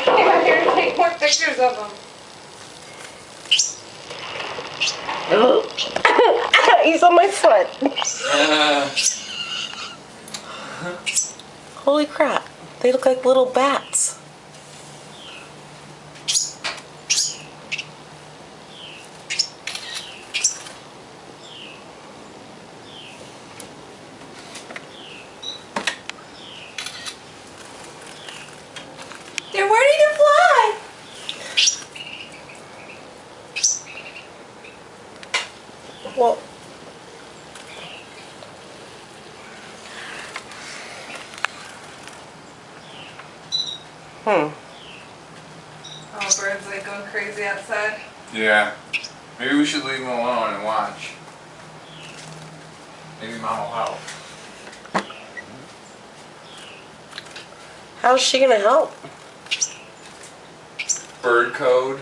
came out here to take more pictures of them. He's on my foot. Holy crap. They look like little bats. They're ready to fly. Well, Oh, birds like going crazy outside. Yeah. Maybe we should leave them alone and watch. Maybe Mom will help. how's she gonna help? Bird code.